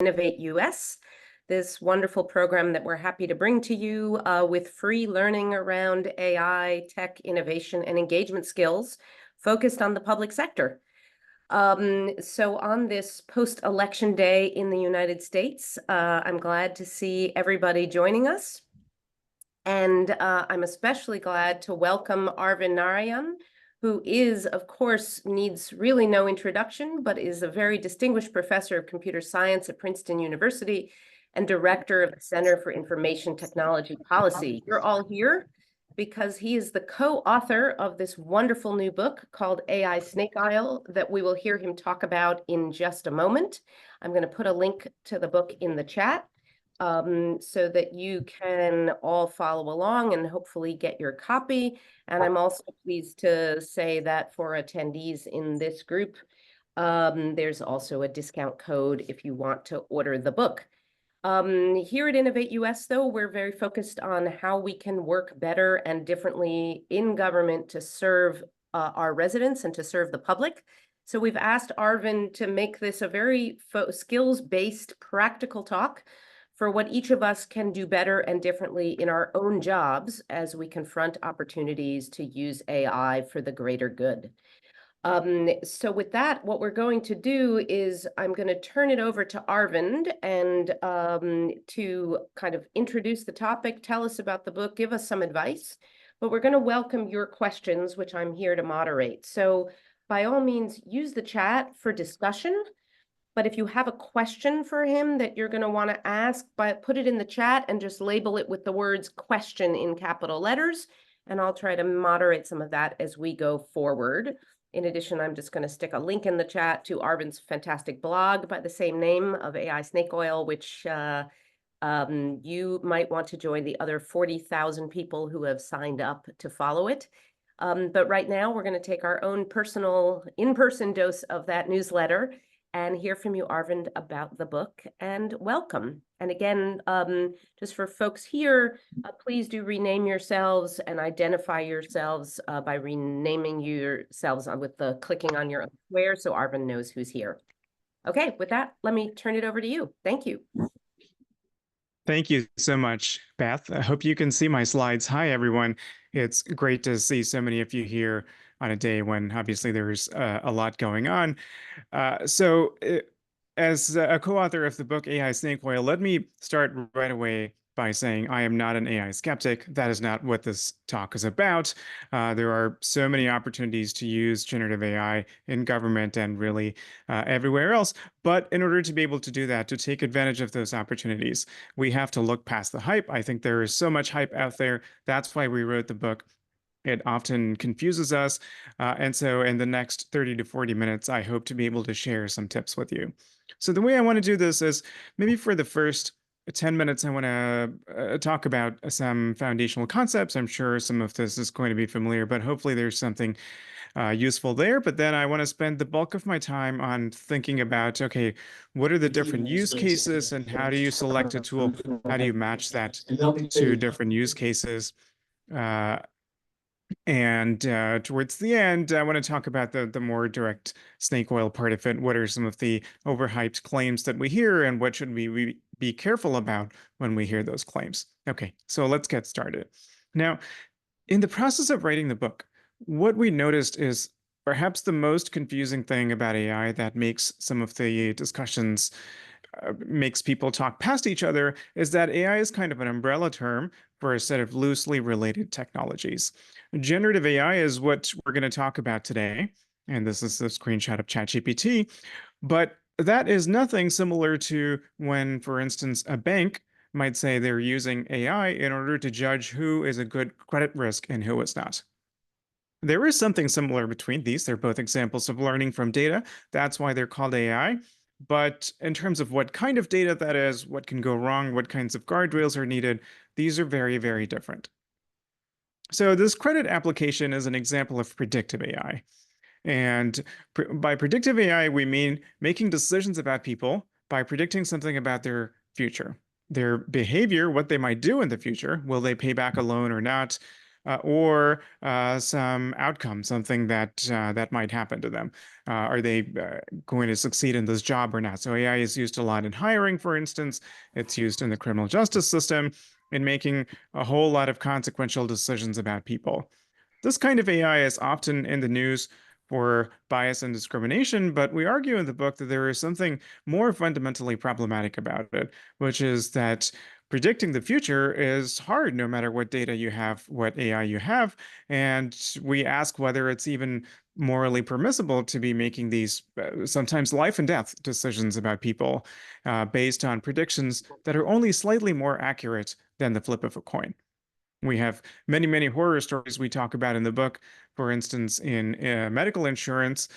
Innovate US, this wonderful program that we're happy to bring to you with free learning around AI, tech, innovation, and engagement skills focused on the public sector. So on this post-election day in the United States, I'm glad to see everybody joining us. And I'm especially glad to welcome Arvind Narayan, who is, of course, needs really no introduction, but is a very distinguished professor of computer science at Princeton University and director of the Center for Information Technology Policy. You're all here because he is the co-author of this wonderful new book called AI Snake Oil that we will hear him talk about in just a moment. I'm going to put a link to the book in the chat so that you can all follow along and hopefully get your copy. And I'm also pleased to say that for attendees in this group, there's also a discount code if you want to order the book. Here at Innovate US, though, we're very focused on how we can work better and differently in government to serve our residents and to serve the public. So we've asked Arvind to make this a very skills-based, practical talk for what each of us can do better and differently in our own jobs as we confront opportunities to use AI for the greater good. So with that, what we're going to do is I'm going to turn it over to Arvind and to kind of introduce the topic, tell us about the book, give us some advice, but we're going to welcome your questions, which I'm here to moderate. So by all means, use the chat for discussion. But if you have a question for him that you're going to want to ask, put it in the chat and just label it with the words question in capital letters. And I'll try to moderate some of that as we go forward. In addition, I'm just going to stick a link in the chat to Arvind's fantastic blog by the same name of AI Snake Oil, which you might want to join the other 40,000 people who have signed up to follow it. But right now, we're going to take our own personal in-person dose of that newsletter and hear from you, Arvind, about the book, and welcome. And again, just for folks here, please do rename yourselves and identify yourselves by renaming yourselves with the clicking on your own square so Arvind knows who's here. Okay, with that, let me turn it over to you. Thank you. Thank you so much, Beth. I hope you can see my slides. Hi, everyone. It's great to see so many of you here on a day when obviously there's a lot going on. As a co-author of the book AI Snake Oil, let me start right away by saying I am not an AI skeptic. That is not what this talk is about. There are so many opportunities to use generative AI in government and really everywhere else. But in order to be able to do that, to take advantage of those opportunities, we have to look past the hype. I think there is so much hype out there. That's why we wrote the book. It often confuses us. And so in the next 30 to 40 minutes, I hope to be able to share some tips with you. So the way I want to do this is maybe for the first 10 minutes, I want to talk about some foundational concepts. I'm sure some of this is going to be familiar, but hopefully there's something useful there. But then I want to spend the bulk of my time on thinking about, okay, what are the different use cases and how do you select a tool? How do you match that to different use cases? And towards the end, I want to talk about the more direct snake oil part of it. What are some of the overhyped claims that we hear, and what should we be careful about when we hear those claims? Okay, so let's get started. Now, in the process of writing the book, what we noticed is perhaps the most confusing thing about AI that makes some of the discussions makes people talk past each other is that AI is kind of an umbrella term for a set of loosely related technologies. Generative AI is what we're going to talk about today, and this is a screenshot of ChatGPT, but that is nothing similar to when, for instance, a bank might say they're using AI in order to judge who is a good credit risk and who is not. There is something similar between these. They're both examples of learning from data. That's why they're called AI. But in terms of what kind of data that is, what can go wrong, what kinds of guardrails are needed, these are very, very different. So this credit application is an example of predictive AI. And by predictive AI, we mean making decisions about people by predicting something about their future, their behavior, what they might do in the future. Will they pay back a loan or not? or some outcome, something that might happen to them. Are they going to succeed in this job or not? So AI is used a lot in hiring, for instance. It's used in the criminal justice system in making a whole lot of consequential decisions about people. This kind of AI is often in the news for bias and discrimination, but we argue in the book that there is something more fundamentally problematic about it, which is that predicting the future is hard no matter what data you have, what AI you have. And we ask whether it's even morally permissible to be making these sometimes life and death decisions about people based on predictions that are only slightly more accurate than the flip of a coin. We have many, many horror stories we talk about in the book. For instance, in medical insurance,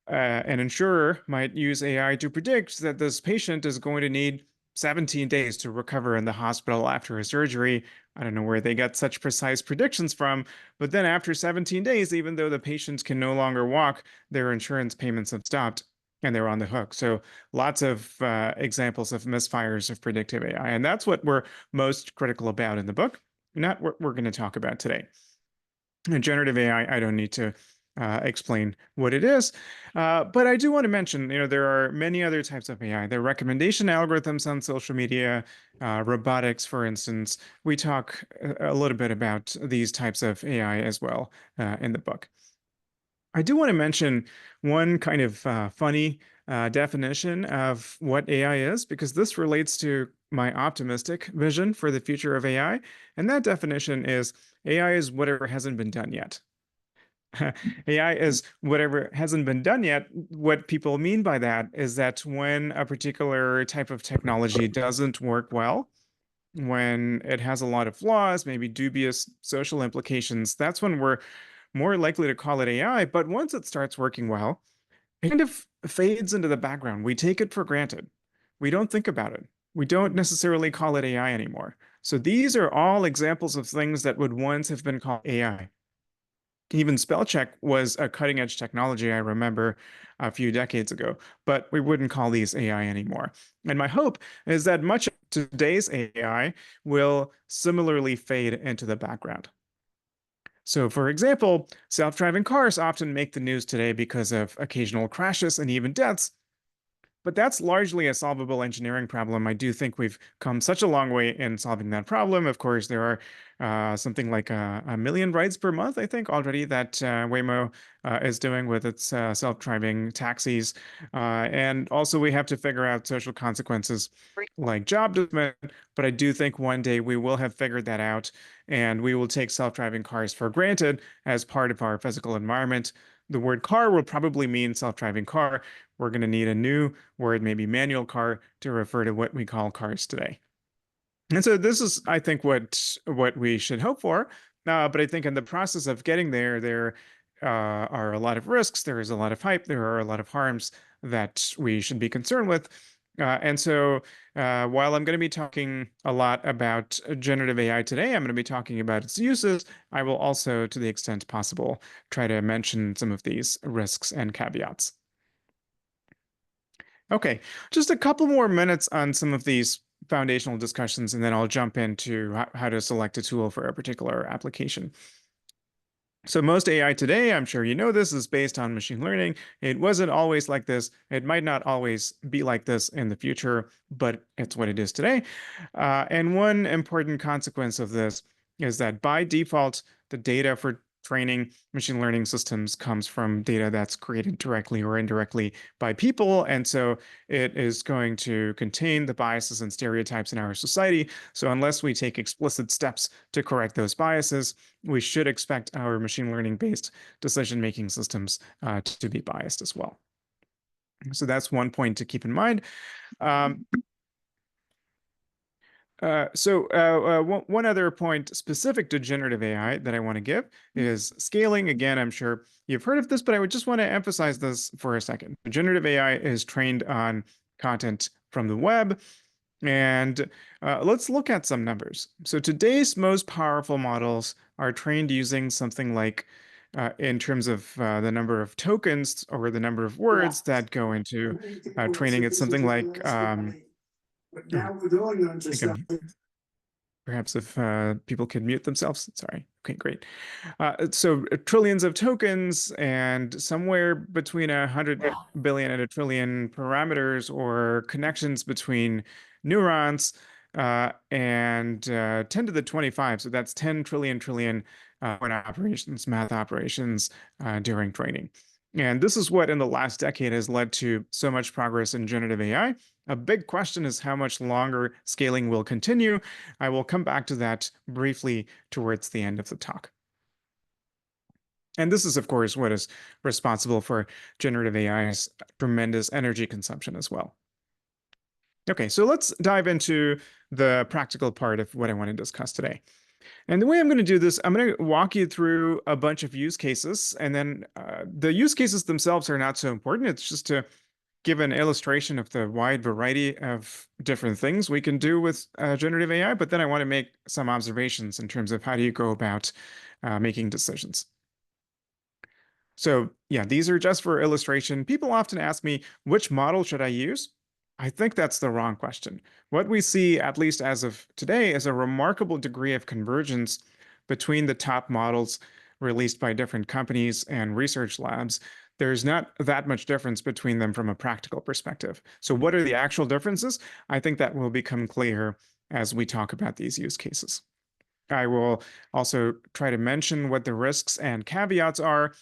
an insurer might use AI to predict that this patient is going to need 17 days to recover in the hospital after a surgery. I don't know where they get such precise predictions from, but then after 17 days, even though the patient can no longer walk, their insurance payments have stopped and they're on the hook. So lots of examples of misfires of predictive AI. And that's what we're most critical about in the book, not what we're going to talk about today. And generative AI, I don't need to explain what it is, but I do want to mention, there are many other types of AI. There are recommendation algorithms on social media, robotics, for instance. We talk a little bit about these types of AI as well in the book. I do want to mention one kind of funny definition of what AI is, because this relates to my optimistic vision for the future of AI. And that definition is AI is whatever hasn't been done yet. AI is whatever hasn't been done yet. What people mean by that is that when a particular type of technology doesn't work well, when it has a lot of flaws, maybe dubious social implications, that's when we're more likely to call it AI. But once it starts working well, it kind of fades into the background. We take it for granted. We don't think about it. We don't necessarily call it AI anymore. So these are all examples of things that would once have been called AI. Even spell check was a cutting edge technology, I remember a few decades ago, but we wouldn't call these AI anymore. And my hope is that much of today's AI will similarly fade into the background. So, for example, self-driving cars often make the news today because of occasional crashes and even deaths, but that's largely a solvable engineering problem. I do think we've come such a long way in solving that problem. Of course, there are something like a million rides per month, I think, already that Waymo is doing with its self-driving taxis. And also, we have to figure out social consequences like job displacement. But I do think one day we will have figured that out, and we will take self-driving cars for granted as part of our physical environment. The word car will probably mean self-driving car. We're going to need a new word, maybe manual car, to refer to what we call cars today. And so this is, I think, what we should hope for. But I think in the process of getting there, there are a lot of risks. There is a lot of hype. There are a lot of harms that we should be concerned with. And so while I'm going to be talking a lot about generative AI today, I'm going to be talking about its uses. I will also, to the extent possible, try to mention some of these risks and caveats. Okay, just a couple more minutes on some of these foundational discussions, and then I'll jump into how to select a tool for a particular application. So most AI today, I'm sure you know this, is based on machine learning. It wasn't always like this. It might not always be like this in the future, but it's what it is today. And one important consequence of this is that by default, the data for training machine learning systems comes from data that's created directly or indirectly by people. And so it is going to contain the biases and stereotypes in our society. So unless we take explicit steps to correct those biases, we should expect our machine learning based decision making systems to be biased as well. So that's one point to keep in mind. Um, one other point specific to generative AI that I want to give is scaling. Again, I'm sure you've heard of this, but I would just want to emphasize this for a second. Generative AI is trained on content from the web. And let's look at some numbers. So today's most powerful models are trained using something like, in terms of the number of tokens or the number of words that go into training, it's something like, oh, I think Perhaps if people could mute themselves. Sorry. Okay, great. So trillions of tokens and somewhere between 100 billion and a trillion parameters or connections between neurons and 10 to the 25. So that's 10 trillion point operations, math operations during training. And this is what in the last decade has led to so much progress in generative AI. A big question is how much longer scaling will continue. I will come back to that briefly towards the end of the talk. And this is, of course, what is responsible for generative AI's tremendous energy consumption as well. Okay, so let's dive into the practical part of what I want to discuss today. And the way I'm going to do this, I'm going to walk you through a bunch of use cases, and then the use cases themselves are not so important. It's just to give an illustration of the wide variety of different things we can do with generative AI, but then I want to make some observations in terms of how do you go about making decisions. So yeah, these are just for illustration. People often ask me, which model should I use? I think that's the wrong question. What we see, at least as of today, is a remarkable degree of convergence between the top models released by different companies and research labs. There's not that much difference between them from a practical perspective. So what are the actual differences? I think that will become clear as we talk about these use cases. I will also try to mention what the risks and caveats are.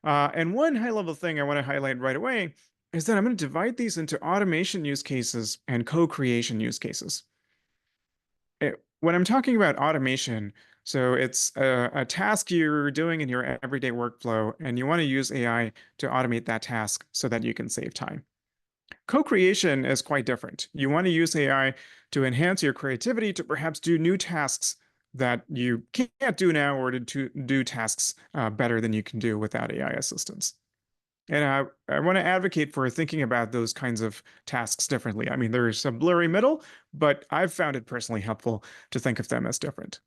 And one high level thing I want to highlight right away is that I'm going to divide these into automation use cases and co-creation use cases. When I'm talking about automation, so it's a task you're doing in your everyday workflow, and you want to use AI to automate that task so that you can save time. Co-creation is quite different. You want to use AI to enhance your creativity to perhaps do new tasks that you can't do now, or to do tasks better than you can do without AI assistance. And I want to advocate for thinking about those kinds of tasks differently. I mean, there's a blurry middle, but I've found it personally helpful to think of them as different.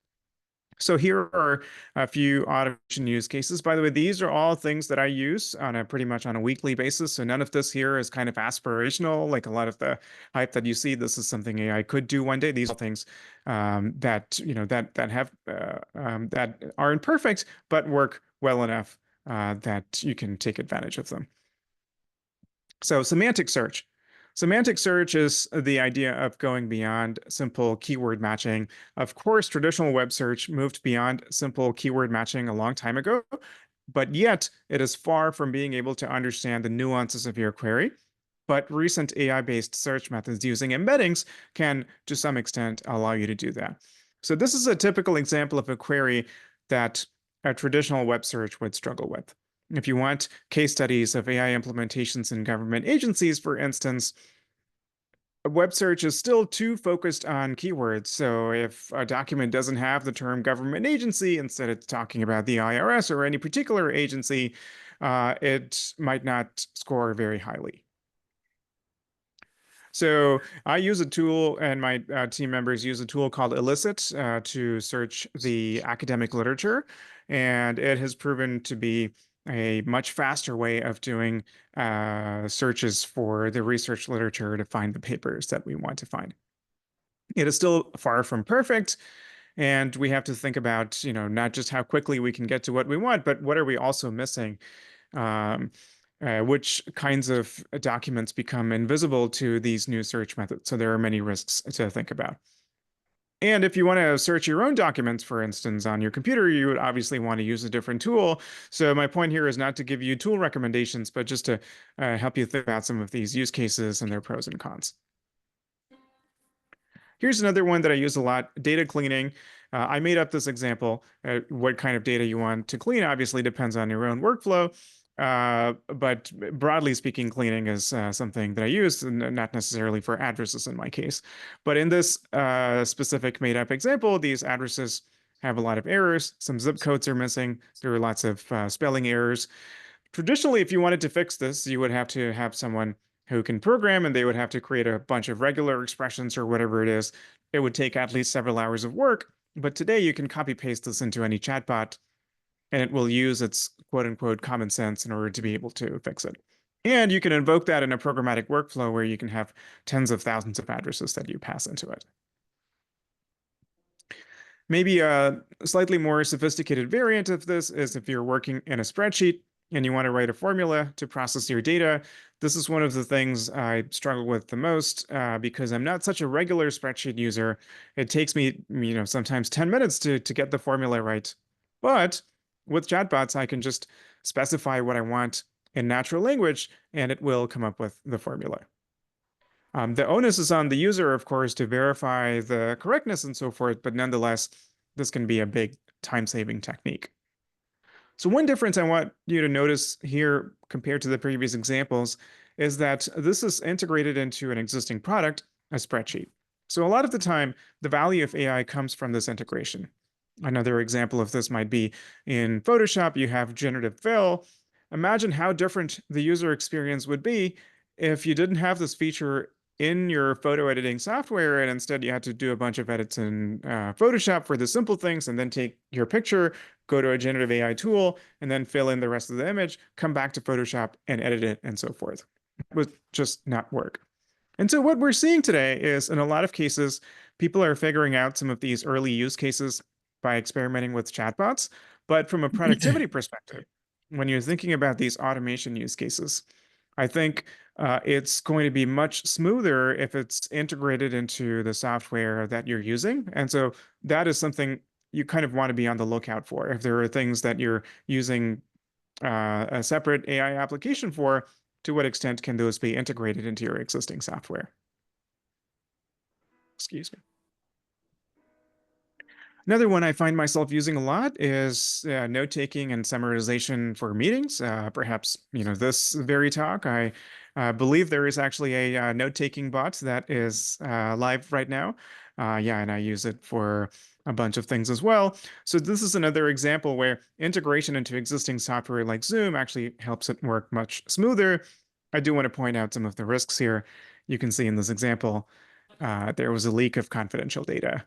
So here are a few automation use cases. By the way, these are all things that I use on a pretty much on a weekly basis. So none of this here is kind of aspirational, like a lot of the hype that you see. This is something AI could do one day. These are things that that aren't perfect, but work well enough that you can take advantage of them. So semantic search. Semantic search is the idea of going beyond simple keyword matching. Of course, traditional web search moved beyond simple keyword matching a long time ago, but yet it is far from being able to understand the nuances of your query. But recent AI-based search methods using embeddings can, to some extent, allow you to do that. So this is a typical example of a query that a traditional web search would struggle with. If you want case studies of AI implementations in government agencies, for instance, a web search is still too focused on keywords. So if a document doesn't have the term government agency, instead it's talking about the IRS or any particular agency, it might not score very highly. So I use a tool, and my team members use a tool called Elicit to search the academic literature, and it has proven to be a much faster way of doing searches for the research literature to find the papers that we want to find. It is still far from perfect, and we have to think about, not just how quickly we can get to what we want, but what are we also missing? Um, which kinds of documents become invisible to these new search methods. So there are many risks to think about. And if you want to search your own documents, for instance, on your computer, you would obviously want to use a different tool. So my point here is not to give you tool recommendations, but just to help you think about some of these use cases and their pros and cons. Here's another one that I use a lot, data cleaning. I made up this example. What kind of data you want to clean obviously depends on your own workflow. But broadly speaking, cleaning is something that I use, and not necessarily for addresses in my case. But in this specific made up example, these addresses have a lot of errors. Some zip codes are missing. There are lots of spelling errors. Traditionally, if you wanted to fix this, you would have to have someone who can program, and they would have to create a bunch of regular expressions or whatever it is. It would take at least several hours of work. But today you can copy paste this into any chatbot, and it will use its quote unquote common sense in order to be able to fix it. And you can invoke that in a programmatic workflow where you can have tens of thousands of addresses that you pass into it. Maybe a slightly more sophisticated variant of this is if you're working in a spreadsheet and you want to write a formula to process your data. This is one of the things I struggle with the most because I'm not such a regular spreadsheet user. It takes me, sometimes 10 minutes to get the formula right. But with chatbots, I can just specify what I want in natural language and it will come up with the formula. The onus is on the user, of course, to verify the correctness and so forth, but nonetheless, this can be a big time-saving technique. So one difference I want you to notice here compared to the previous examples is that this is integrated into an existing product, a spreadsheet. So a lot of the time, the value of AI comes from this integration. Another example of this might be in Photoshop, you have generative fill. Imagine how different the user experience would be if you didn't have this feature in your photo editing software and instead you had to do a bunch of edits in Photoshop for the simple things and then take your picture, go to a generative AI tool, and then fill in the rest of the image, come back to Photoshop and edit it and so forth. It would just not work. And so what we're seeing today is in a lot of cases, people are figuring out some of these early use cases by experimenting with chatbots. But from a productivity perspective, when you're thinking about these automation use cases, I think it's going to be much smoother if it's integrated into the software that you're using. And so that is something you kind of want to be on the lookout for. If there are things that you're using a separate AI application for, to what extent can those be integrated into your existing software? Excuse me. Another one I find myself using a lot is note-taking and summarization for meetings. Perhaps, this very talk, I believe there is actually a note-taking bot that is live right now. Yeah, and I use it for a bunch of things as well. So this is another example where integration into existing software like Zoom actually helps it work much smoother. I do want to point out some of the risks here. You can see in this example, there was a leak of confidential data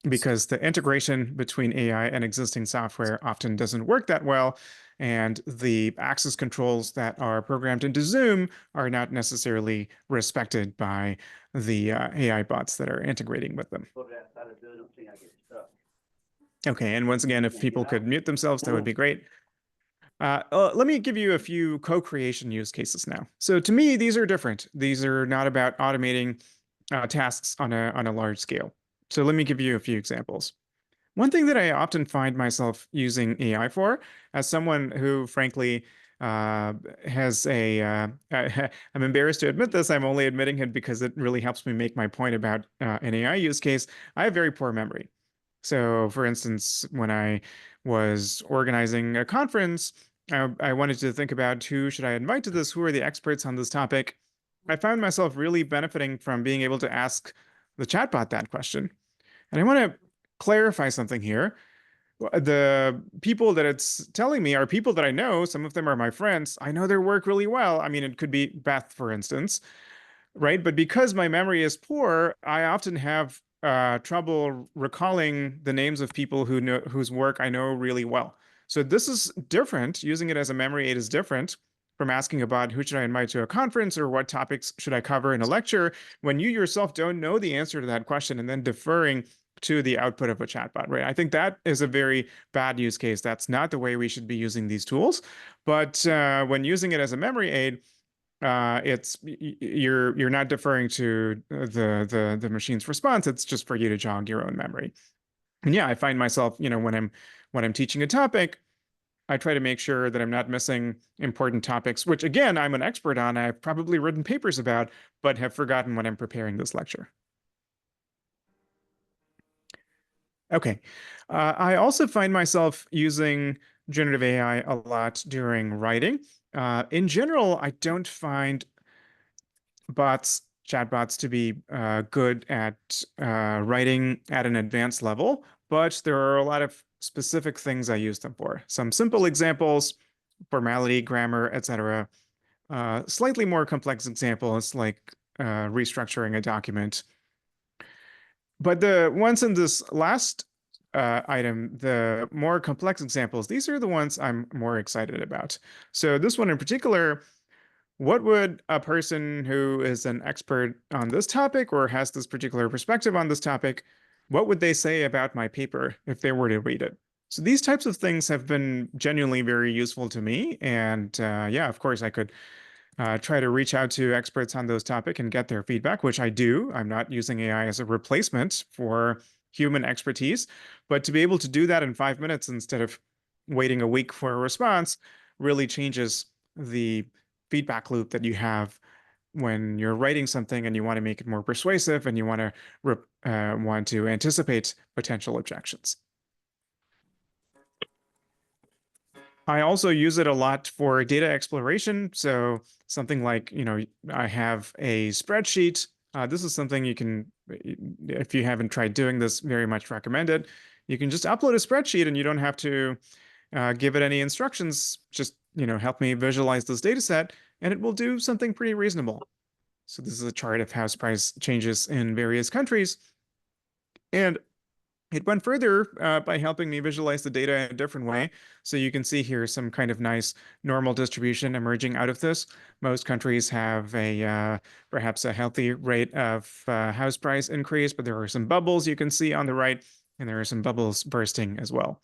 because the integration between AI and existing software often doesn't work that well. And the access controls that are programmed into Zoom are not necessarily respected by the AI bots that are integrating with them. Okay, and once again, if people could mute themselves, that would be great. Let me give you a few co-creation use cases now. So to me, these are different. These are not about automating tasks on a large scale. So let me give you a few examples. One thing that I often find myself using AI for, as someone who, frankly, has I'm embarrassed to admit this, I'm only admitting it because it really helps me make my point about an AI use case. I have very poor memory. So, for instance, when I was organizing a conference, I wanted to think about who should I invite to this? Who are the experts on this topic? I found myself really benefiting from being able to ask the chatbot that question. And I want to clarify something here. The people that it's telling me are people that I know. Some of them are my friends. I know their work really well. I mean, it could be Beth, for instance, right? But because my memory is poor, I often have trouble recalling the names of people whose work I know really well. So this is different. Using it as a memory aid is different from asking about who should I invite to a conference or what topics should I cover in a lecture when you yourself don't know the answer to that question and then deferring to the output of a chatbot, right? I think that is a very bad use case. That's not the way we should be using these tools. But when using it as a memory aid, you're not deferring to the machine's response. It's just for you to jog your own memory. And yeah, I find myself, when I'm teaching a topic, I try to make sure that I'm not missing important topics, which again, I'm an expert on. I've probably written papers about, but have forgotten when I'm preparing this lecture. Okay. I also find myself using generative AI a lot during writing. In general, I don't find chatbots to be good at writing at an advanced level, but there are a lot of specific things I use them for. Some simple examples, formality, grammar, etc. Slightly more complex examples like restructuring a document. But the ones in this last item, the more complex examples, these are the ones I'm more excited about. So this one in particular, what would a person who is an expert on this topic or has this particular perspective on this topic what would they say about my paper if they were to read it? So these types of things have been genuinely very useful to me. And yeah, of course, I could try to reach out to experts on those topic and get their feedback, which I do. I'm not using AI as a replacement for human expertise, but to be able to do that in 5 minutes instead of waiting a week for a response really changes the feedback loop that you have when you're writing something and you want to make it more persuasive and you want to anticipate potential objections. I also use it a lot for data exploration. So something like, I have a spreadsheet. This is something you can, if you haven't tried doing this, very much recommend it. You can just upload a spreadsheet and you don't have to give it any instructions. Just, help me visualize this data set and it will do something pretty reasonable. So this is a chart of house price changes in various countries. And it went further by helping me visualize the data in a different way. So you can see here some kind of nice normal distribution emerging out of this. Most countries have a perhaps a healthy rate of house price increase, but there are some bubbles you can see on the right, and there are some bubbles bursting as well.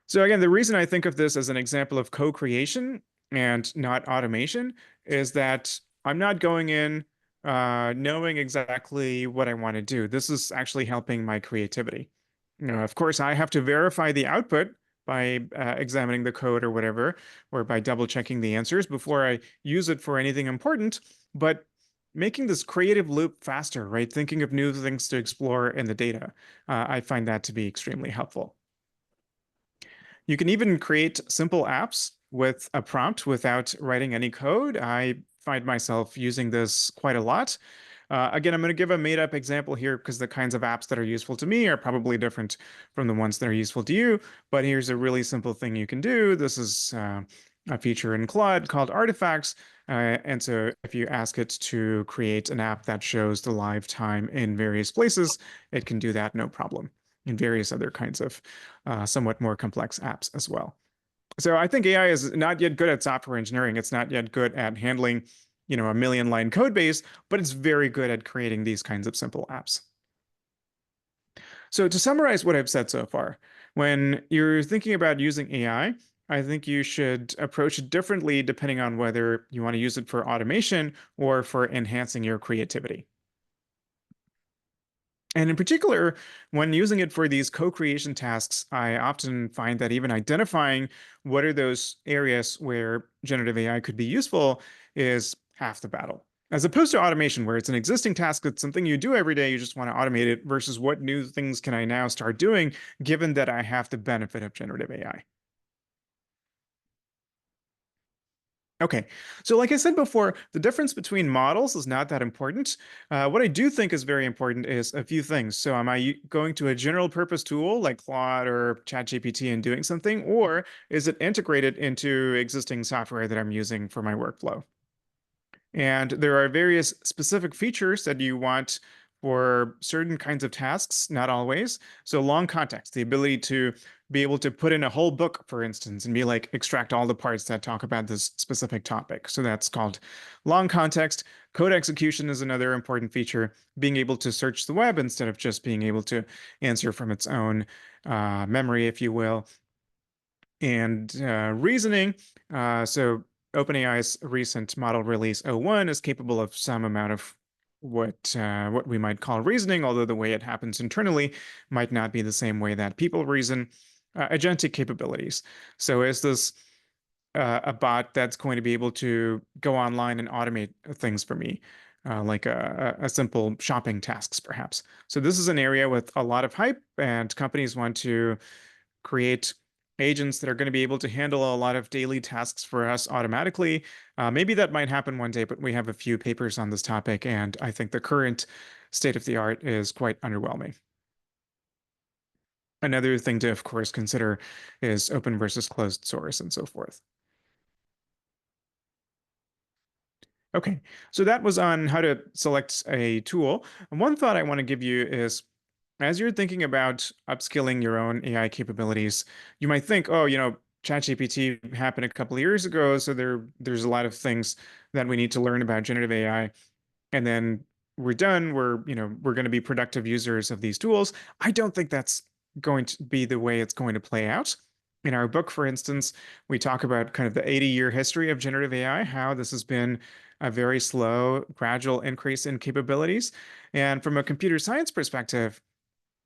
So again, the reason I think of this as an example of co-creation and not automation is that I'm not going in knowing exactly what I want to do. This is actually helping my creativity. Of course, I have to verify the output by examining the code or whatever, or by double checking the answers before I use it for anything important. But making this creative loop faster, right? Thinking of new things to explore in the data, I find that to be extremely helpful. You can even create simple apps with a prompt without writing any code. I find myself using this quite a lot. Again, I'm going to give a made up example here because the kinds of apps that are useful to me are probably different from the ones that are useful to you. But here's a really simple thing you can do. This is a feature in Claude called artifacts. And so if you ask it to create an app that shows the live time in various places, it can do that no problem, in various other kinds of somewhat more complex apps as well. So I think AI is not yet good at software engineering. It's not yet good at handling, a million line code base, but it's very good at creating these kinds of simple apps. So to summarize what I've said so far, when you're thinking about using I think you should approach it differently depending on whether you want to use it for automation or for enhancing your creativity. And in particular, when using it for these co-creation tasks, I often find that even identifying what are those areas where generative AI could be useful is half the battle. As opposed to automation, where it's an existing task, it's something you do every day, you just want to automate it, versus what new things can I now start doing, given that I have the benefit of generative AI. Okay, so like I said before, the difference between models is not that important. What I do think is very important is a few things. So am I going to a general purpose tool like Claude or ChatGPT and doing something, or is it integrated into existing software that I'm using for my workflow? And there are various specific features that you want for certain kinds of tasks, not always. So long context, the ability to be able to put in a whole book, for instance, and be like, extract all the parts that talk about this specific topic. So that's called long context. Code execution is another important feature, being able to search the web instead of just being able to answer from its own memory, if you will. And reasoning. So OpenAI's recent model release O1 is capable of some amount of what we might call reasoning, although the way it happens internally might not be the same way that people reason. Agentic capabilities. So is this a bot that's going to be able to go online and automate things for me, like a simple shopping tasks, perhaps? So this is an area with a lot of hype, and companies want to create agents that are going to be able to handle a lot of daily tasks for us automatically. Maybe that might happen one day, but we have a few papers on this topic, and I think the current state of the art is quite underwhelming. Another thing to, of course, consider is open versus closed source and so forth. Okay, so that was on how to select a tool. And one thought I want to give you is, as you're thinking about upskilling your own AI capabilities, you might think, oh, ChatGPT happened a couple of years ago, so there's a lot of things that we need to learn about generative AI. And then we're done. We're going to be productive users of these tools. I don't think that's going to be the way it's going to play out. In our book, for instance, we talk about kind of the 80-year history of generative AI, how this has been a very slow, gradual increase in capabilities. And from a computer science perspective,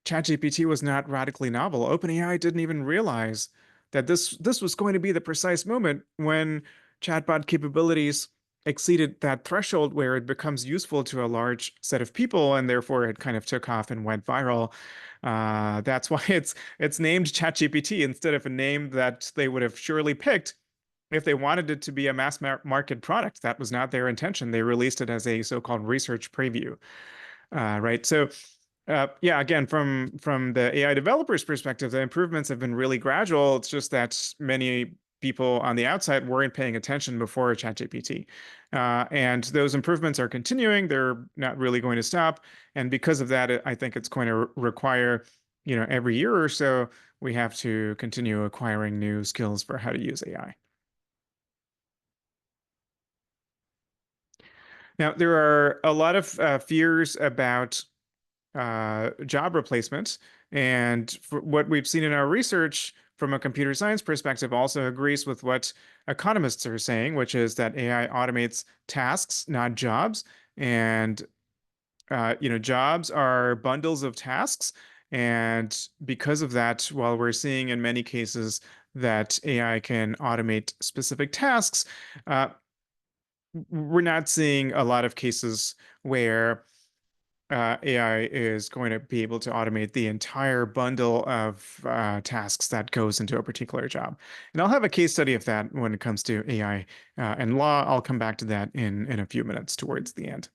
ChatGPT was not radically novel. OpenAI didn't even realize that this was going to be the precise moment when chatbot capabilities exceeded that threshold where it becomes useful to a large set of people, and therefore it kind of took off and went viral. That's why it's named ChatGPT instead of a name that they would have surely picked if they wanted it to be a mass market product. That was not their intention. They released it as a so-called research preview. Right. So, yeah, again, from the AI developers' perspective, the improvements have been really gradual. It's just that many people on the outside weren't paying attention before ChatGPT. And those improvements are continuing. They're not really going to stop. And because of that, I think it's going to require, every year or so, we have to continue acquiring new skills for how to use AI. Now, there are a lot of fears about job replacement. And what we've seen in our research from a computer science perspective also agrees with what economists are saying, which is that AI automates tasks, not jobs. And jobs are bundles of tasks. And because of that, while we're seeing in many cases that AI can automate specific tasks, uh, we're not seeing a lot of cases where AI is going to be able to automate the entire bundle of tasks that goes into a particular job. And I'll have a case study of that when it comes to AI and law. I'll come back to that in a few minutes towards the end.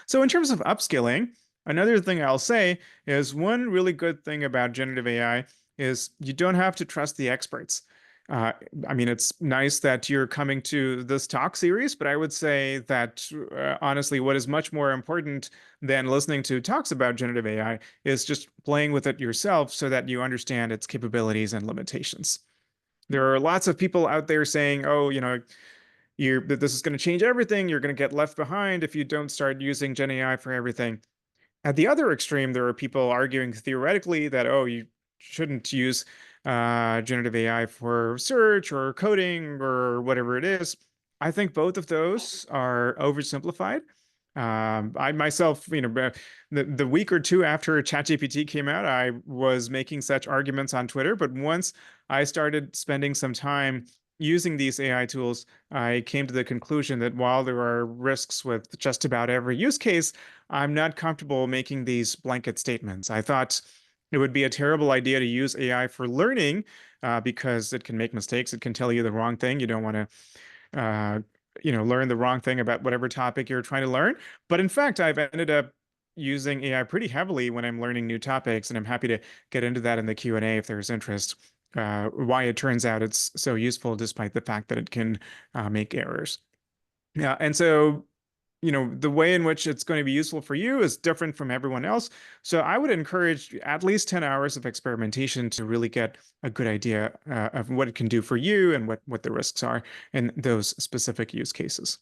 So in terms of upskilling, another thing I'll say is one really good thing about generative AI is you don't have to trust the experts. Uh, I mean, it's nice that you're coming to this talk series, but I would say that honestly, what is much more important than listening to talks about generative AI is just playing with it yourself so that you understand its capabilities and limitations. There are lots of people out there saying, oh, this is going to change everything. You're going to get left behind if you don't start using Gen AI for everything. At the other extreme, there are people arguing theoretically that, oh, you shouldn't use generative AI for search or coding or whatever it is. I think both of those are oversimplified. I myself, the week or two after ChatGPT came out, I was making such arguments on Twitter. But once I started spending some time using these AI tools, I came to the conclusion that while there are risks with just about every use case, I'm not comfortable making these blanket statements. I thought it would be a terrible idea to use AI for learning because it can make mistakes. It can tell you the wrong thing. You don't want to, learn the wrong thing about whatever topic you're trying to learn. But in fact, I've ended up using AI pretty heavily when I'm learning new topics, and I'm happy to get into that in the Q&A if there's interest. Why it turns out it's so useful despite the fact that it can make errors. Yeah, and so the way in which it's going to be useful for you is different from everyone else. So I would encourage at least 10 hours of experimentation to really get a good idea of what it can do for you and what the risks are in those specific use cases.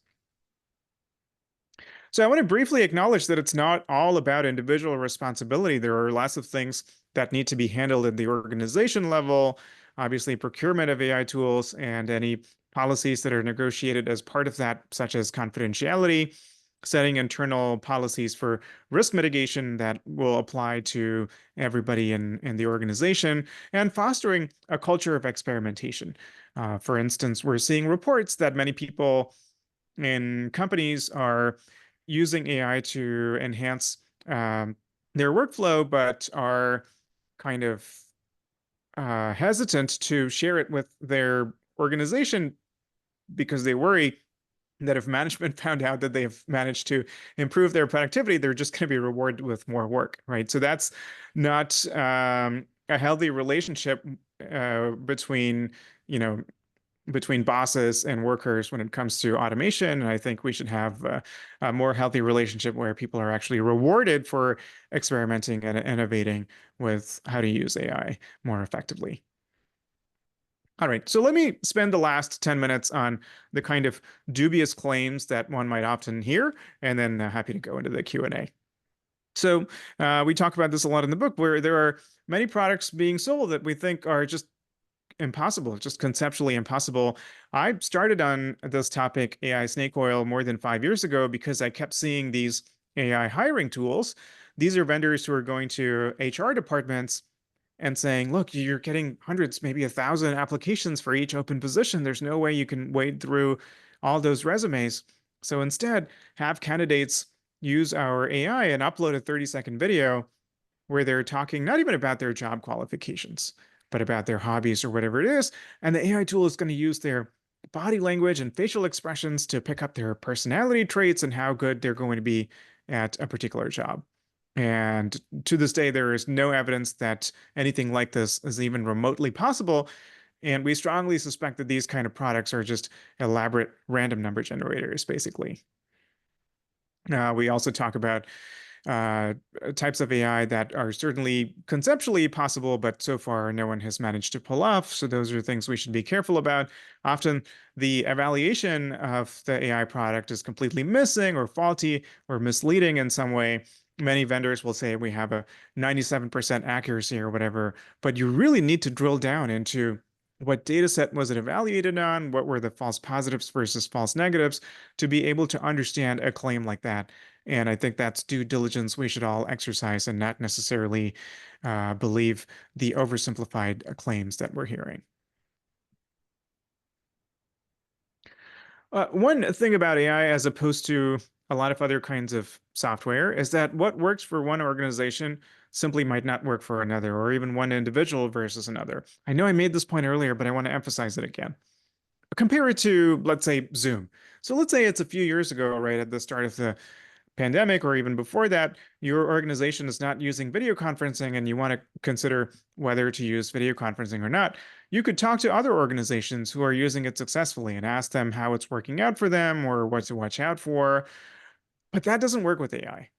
So I want to briefly acknowledge that it's not all about individual responsibility. There are lots of things that need to be handled at the organization level, obviously procurement of AI tools and any policies that are negotiated as part of that, such as confidentiality, setting internal policies for risk mitigation that will apply to everybody in the organization, and fostering a culture of experimentation. For instance, we're seeing reports that many people in companies are using AI to enhance their workflow, but are kind of hesitant to share it with their organization because they worry that if management found out that they've managed to improve their productivity, they're just going to be rewarded with more work, right? So that's not a healthy relationship between, you know, between bosses and workers when it comes to automation. And I think we should have a more healthy relationship where people are actually rewarded for experimenting and innovating with how to use AI more effectively. All right, so let me spend the last 10 minutes on the kind of dubious claims that one might often hear, and then happy to go into the Q&A. So we talk about this a lot in the book, where there are many products being sold that we think are just impossible, just conceptually impossible. I started on this topic, AI snake oil, more than 5 years ago because I kept seeing these AI hiring tools. These are vendors who are going to HR departments and saying, look, you're getting hundreds, maybe 1,000 applications for each open position. There's no way you can wade through all those resumes. So instead, have candidates use our AI and upload a 30-second video where they're talking not even about their job qualifications, but about their hobbies or whatever it is. And the AI tool is going to use their body language and facial expressions to pick up their personality traits and how good they're going to be at a particular job. And to this day, there is no evidence that anything like this is even remotely possible. And we strongly suspect that these kind of products are just elaborate random number generators, basically. We also talk about uh, types of AI that are certainly conceptually possible, but so far no one has managed to pull off. So those are things we should be careful about. Often the evaluation of the AI product is completely missing or faulty or misleading in some way. Many vendors will say we have a 97% accuracy or whatever, but you really need to drill down into what data set was it evaluated on? What were the false positives versus false negatives to be able to understand a claim like that? And I think that's due diligence we should all exercise and not necessarily believe the oversimplified claims that we're hearing. One thing about AI, as opposed to a lot of other kinds of software, is that what works for one organization simply might not work for another, or even one individual versus another. I know I made this point earlier, but I want to emphasize it again. Compare it to, let's say, Zoom. So let's say it's a few years ago, right at the start of the pandemic or even before that, your organization is not using video conferencing and you want to consider whether to use video conferencing or not, you could talk to other organizations who are using it successfully and ask them how it's working out for them or what to watch out for. But that doesn't work with AI.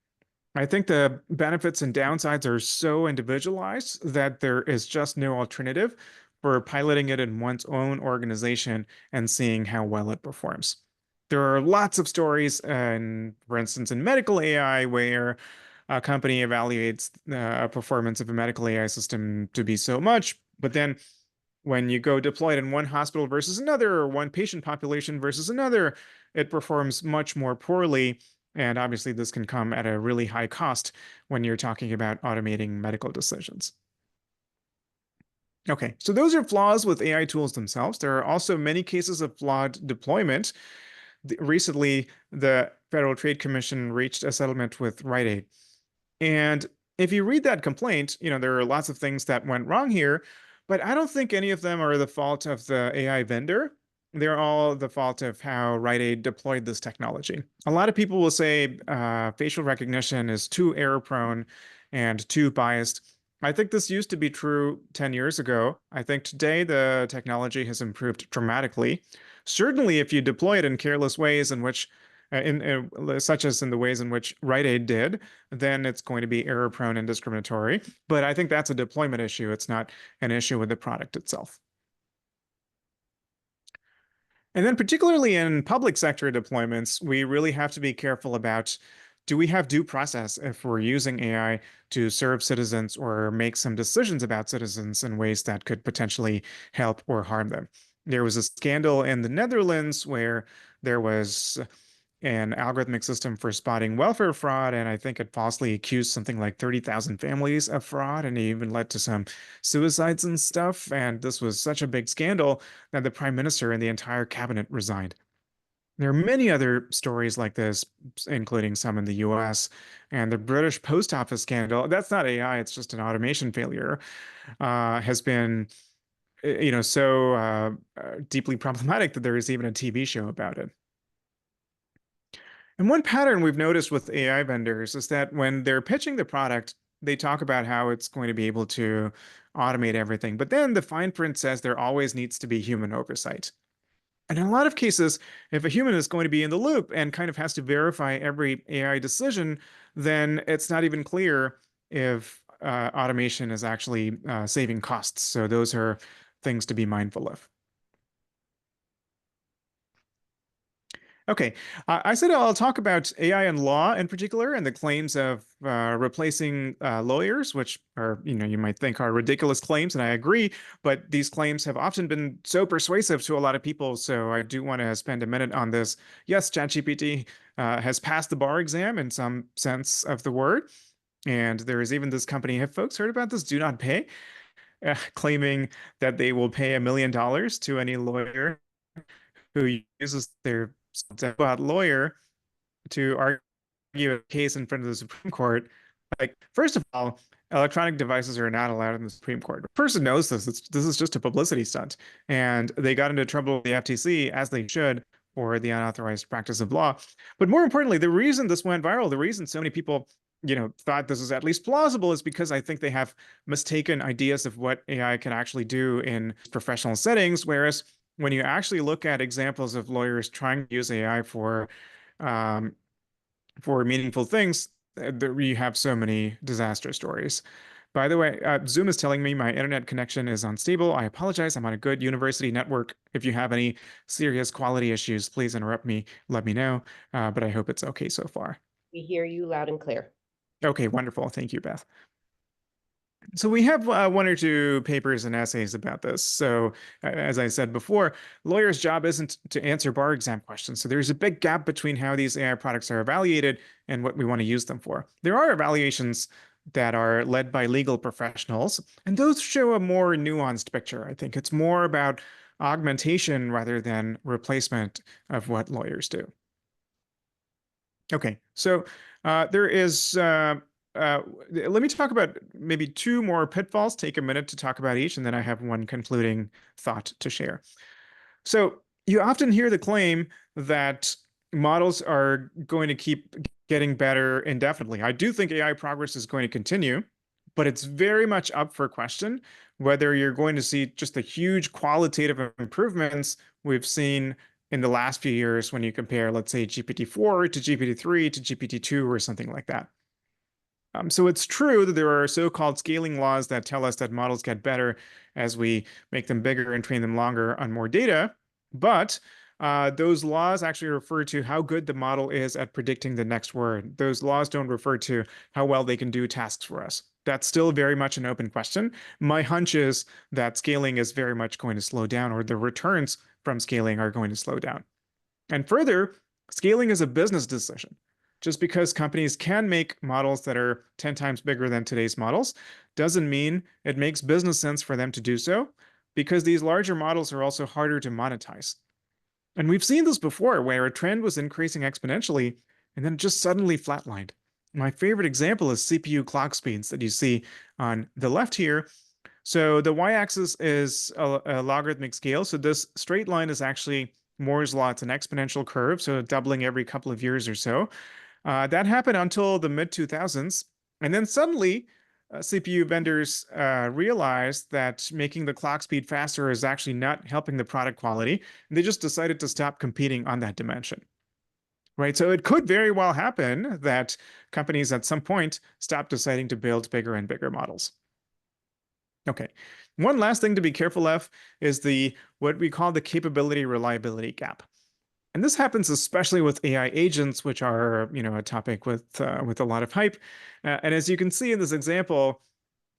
I think the benefits and downsides are so individualized that there is just no alternative for piloting it in one's own organization and seeing how well it performs. There are lots of stories, for instance, in medical AI, where a company evaluates the performance of a medical AI system to be so much, but then when you go deploy it in one hospital versus another, or one patient population versus another, it performs much more poorly. And obviously, this can come at a really high cost when you're talking about automating medical decisions. Okay, so those are flaws with AI tools themselves. There are also many cases of flawed deployment. Recently, the Federal Trade Commission reached a settlement with Rite Aid. And if you read that complaint, there are lots of things that went wrong here, but I don't think any of them are the fault of the AI vendor. They're all the fault of how Rite Aid deployed this technology. A lot of people will say facial recognition is too error prone and too biased. I think this used to be true 10 years ago. I think today the technology has improved dramatically. Certainly, if you deploy it in careless ways in which such as in the ways in which Rite Aid did, then it's going to be error prone and discriminatory. But I think that's a deployment issue. It's not an issue with the product itself. And then particularly in public sector deployments, we really have to be careful about, do we have due process if we're using AI to serve citizens or make some decisions about citizens in ways that could potentially help or harm them? There was a scandal in the Netherlands where there was an algorithmic system for spotting welfare fraud, and I think it falsely accused something like 30,000 families of fraud, and it even led to some suicides and stuff. And this was such a big scandal that the prime minister and the entire cabinet resigned. There are many other stories like this, including some in the US. And the British post office scandal, that's not AI, it's just an automation failure, has been deeply problematic that there is even a TV show about it. And one pattern we've noticed with AI vendors is that when they're pitching the product, they talk about how it's going to be able to automate everything. But then the fine print says there always needs to be human oversight. And in a lot of cases, if a human is going to be in the loop and kind of has to verify every AI decision, then it's not even clear if automation is actually saving costs. So those are things to be mindful of. Okay, I said I'll talk about AI and law in particular, and the claims of replacing lawyers, which are, you might think are ridiculous claims, and I agree, but these claims have often been so persuasive to a lot of people, so I do want to spend a minute on this. Yes, ChatGPT has passed the bar exam in some sense of the word, and there is even this company, have folks heard about this? Do Not Pay, claiming that they will pay $1 million to any lawyer who uses their bot lawyer to argue a case in front of the Supreme Court. Like, first of all, electronic devices are not allowed in the Supreme Court. The person knows this. This is just a publicity stunt. And they got into trouble with the FTC, as they should, for the unauthorized practice of law. But more importantly, the reason this went viral, the reason so many people, thought this was at least plausible is because I think they have mistaken ideas of what AI can actually do in professional settings. Whereas when you actually look at examples of lawyers trying to use AI um, for meaningful things, we have so many disaster stories. By the way, Zoom is telling me my internet connection is unstable. I apologize. I'm on a good university network. If you have any serious quality issues, please interrupt me. Let me know. But I hope it's okay so far. We hear you loud and clear. Okay, wonderful. Thank you, Beth. So we have one or two papers and essays about this. So as I said before, lawyers' job isn't to answer bar exam questions. So there's a big gap between how these AI products are evaluated and what we want to use them for. There are evaluations that are led by legal professionals, and those show a more nuanced picture. I think it's more about augmentation rather than replacement of what lawyers do. Okay, so there is let me talk about maybe two more pitfalls, take a minute to talk about each, and then I have one concluding thought to share. So you often hear the claim that models are going to keep getting better indefinitely. I do think AI progress is going to continue, but it's very much up for question whether you're going to see just the huge qualitative improvements we've seen in the last few years when you compare, let's say, GPT-4 to GPT-3 to GPT-2 or something like that. So it's true that there are so-called scaling laws that tell us that models get better as we make them bigger and train them longer on more data. But those laws actually refer to how good the model is at predicting the next word. Those laws don't refer to how well they can do tasks for us. That's still very much an open question. My hunch is that scaling is very much going to slow down, or the returns from scaling are going to slow down. And further, scaling is a business decision. Just because companies can make models that are 10 times bigger than today's models doesn't mean it makes business sense for them to do so, because these larger models are also harder to monetize. And we've seen this before where a trend was increasing exponentially and then it just suddenly flatlined. My favorite example is CPU clock speeds that you see on the left here. So the y-axis is a logarithmic scale. So this straight line is actually Moore's law. It's an exponential curve, so doubling every couple of years or so. That happened until the mid 2000s. And then suddenly, CPU vendors realized that making the clock speed faster is actually not helping the product quality. And they just decided to stop competing on that dimension. Right. So it could very well happen that companies at some point stop deciding to build bigger and bigger models. Okay. One last thing to be careful of is what we call the capability reliability gap. And this happens especially with AI agents, which are, a topic with a lot of hype. And as you can see in this example,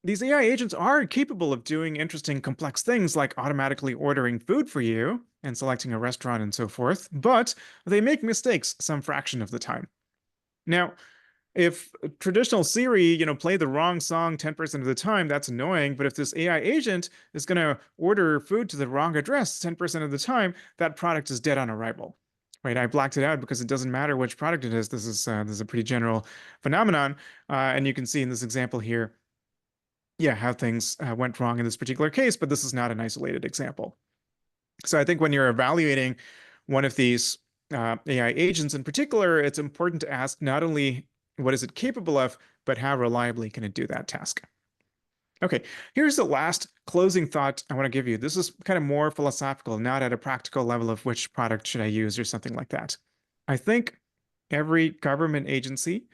these AI agents are capable of doing interesting, complex things like automatically ordering food for you and selecting a restaurant and so forth, but they make mistakes some fraction of the time. Now, if traditional Siri, play the wrong song 10% of the time, that's annoying. But if this AI agent is going to order food to the wrong address 10% of the time, that product is dead on arrival. Right? I blacked it out because it doesn't matter which product it is. This is a pretty general phenomenon. And you can see in this example here, yeah, how things went wrong in this particular case, but this is not an isolated example. So I think when you're evaluating one of these AI agents in particular, it's important to ask not only what is it capable of, but how reliably can it do that task? Okay, here's the last closing thought I want to give you. This is kind of more philosophical, not at a practical level of which product should I use or something like that. I think every government agency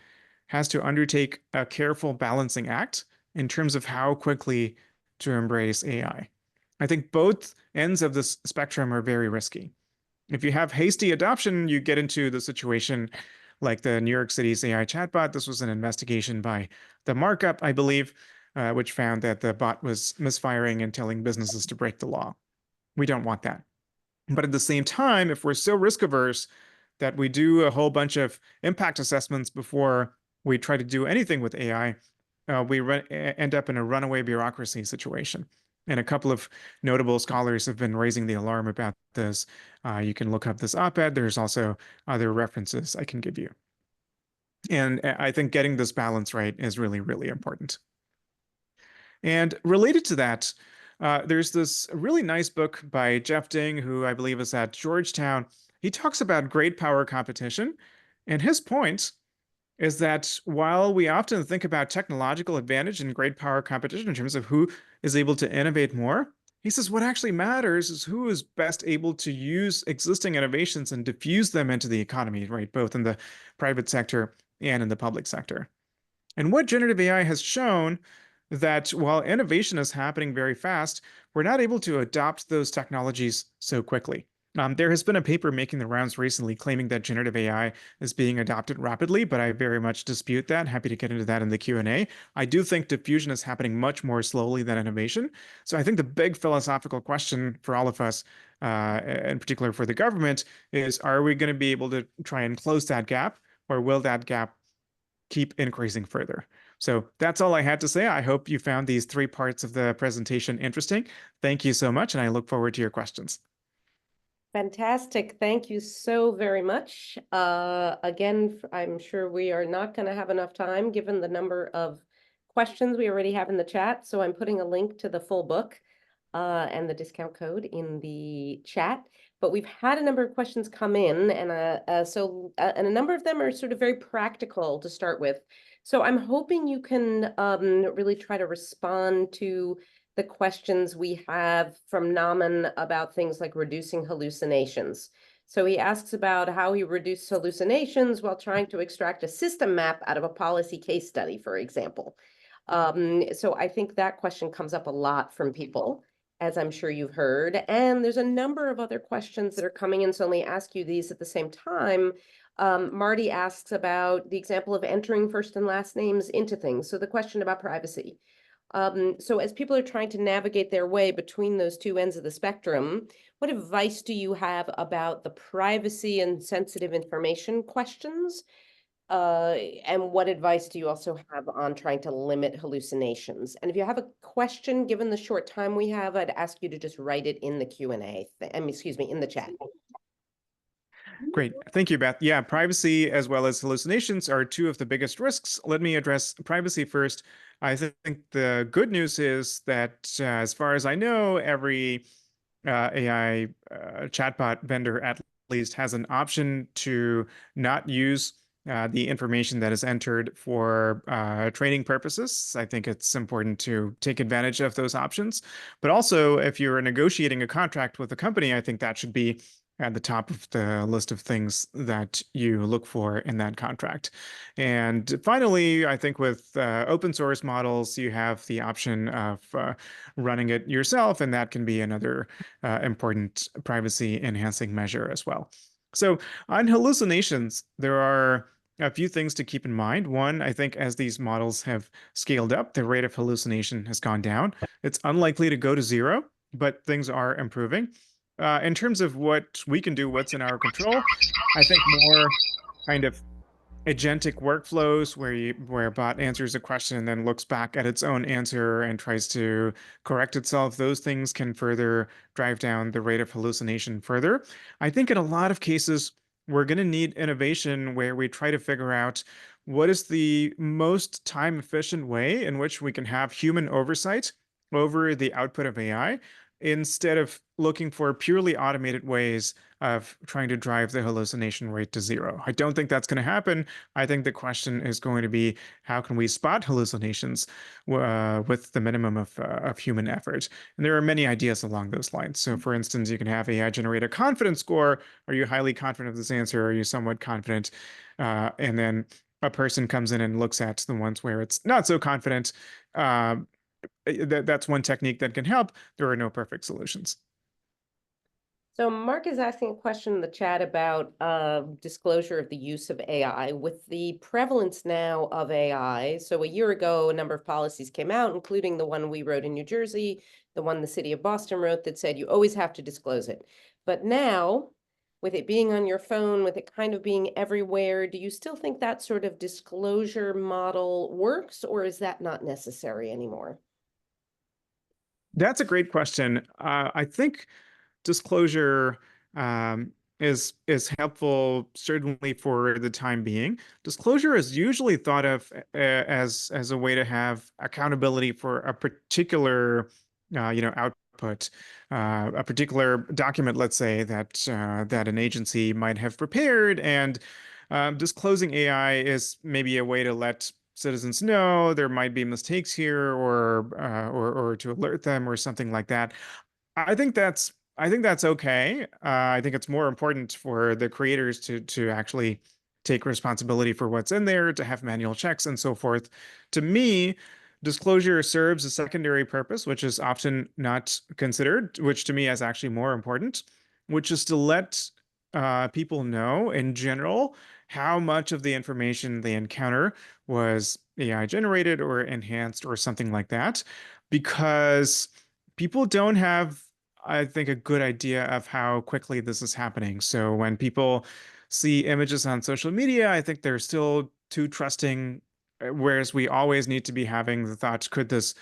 has to undertake a careful balancing act in terms of how quickly to embrace AI. I think both ends of this spectrum are very risky. If you have hasty adoption, you get into the situation like the New York City's AI chatbot. This was an investigation by the Markup, I believe, which found that the bot was misfiring and telling businesses to break the law. We don't want that. But at the same time, if we're so risk averse that we do a whole bunch of impact assessments before we try to do anything with AI, end up in a runaway bureaucracy situation. And a couple of notable scholars have been raising the alarm about this. You can look up this op-ed. There's also other references I can give you. And I think getting this balance right is really, really important. And related to that, there's this really nice book by Jeff Ding, who I believe is at Georgetown. He talks about great power competition. And his point is that while we often think about technological advantage and great power competition in terms of who is able to innovate more, he says what actually matters is who is best able to use existing innovations and diffuse them into the economy, right? Both in the private sector and in the public sector. And what generative AI has shown that while innovation is happening very fast, we're not able to adopt those technologies so quickly. There has been a paper making the rounds recently claiming that generative AI is being adopted rapidly, but I very much dispute that. Happy to get into that in the Q&A. I do think diffusion is happening much more slowly than innovation. So I think the big philosophical question for all of us, in particular for the government, is are we going to be able to try and close that gap, or will that gap keep increasing further? So that's all I had to say. I hope you found these three parts of the presentation interesting. Thank you so much, and I look forward to your questions. Fantastic. Thank you so very much. Again, I'm sure we are not going to have enough time given the number of questions we already have in the chat. So I'm putting a link to the full book and the discount code in the chat. But we've had a number of questions come in, and a number of them are sort of very practical to start with. So I'm hoping you can really try to respond to the questions we have from Naman about things like reducing hallucinations. So he asks about how he reduced hallucinations while trying to extract a system map out of a policy case study, for example. So I think that question comes up a lot from people, as I'm sure you've heard. And there's a number of other questions that are coming in, so let me ask you these at the same time. Marty asks about the example of entering first and last names into things. So the question about privacy. So as people are trying to navigate their way between those two ends of the spectrum, what advice do you have about the privacy and sensitive information questions? And what advice do you also have on trying to limit hallucinations? And if you have a question, given the short time we have, I'd ask you to just write it in the Q&A, excuse me, in the chat. Great. Thank you, Beth. Yeah, privacy as well as hallucinations are two of the biggest risks. Let me address privacy first. I think the good news is that, as far as I know, every AI chatbot vendor at least has an option to not use the information that is entered for training purposes. I think it's important to take advantage of those options. But also, if you're negotiating a contract with a company, I think that should be at the top of the list of things that you look for in that contract. And finally, I think with open source models, you have the option of running it yourself, and that can be another important privacy enhancing measure as well. So on hallucinations, there are a few things to keep in mind. One, I think as these models have scaled up, the rate of hallucination has gone down. It's unlikely to go to zero, but things are improving. In terms of what we can do, what's in our control, I think more kind of agentic workflows where a bot answers a question and then looks back at its own answer and tries to correct itself. Those things can further drive down the rate of hallucination further. I think in a lot of cases, we're going to need innovation where we try to figure out what is the most time efficient way in which we can have human oversight over the output of AI instead of looking for purely automated ways of trying to drive the hallucination rate to zero. I don't think that's going to happen. I think the question is going to be, how can we spot hallucinations with the minimum of human effort? And there are many ideas along those lines. So for instance, you can have AI generate a confidence score. Are you highly confident of this answer? Are you somewhat confident? And then a person comes in and looks at the ones where it's not so confident, that's one technique that can help. There are no perfect solutions. So Mark is asking a question in the chat about disclosure of the use of AI. With the prevalence now of AI, so a year ago, a number of policies came out, including the one we wrote in New Jersey, the one the city of Boston wrote that said you always have to disclose it. But now, with it being on your phone, with it kind of being everywhere, do you still think that sort of disclosure model works, or is that not necessary anymore? That's a great question. I think disclosure is helpful certainly for the time being. Disclosure is usually thought of as a way to have accountability for a particular output, a particular document, let's say that an agency might have prepared, and disclosing AI is maybe a way to let citizens know there might be mistakes here, or to alert them or something like that. I think that's okay. I think it's more important for the creators to actually take responsibility for what's in there, to have manual checks and so forth. To me, disclosure serves a secondary purpose, which is often not considered, which to me is actually more important, which is to let people know in general how much of the information they encounter was AI generated or enhanced or something like that, because people don't have, I think, a good idea of how quickly this is happening. So when people see images on social media, I think they're still too trusting, whereas we always need to be having the thought, could this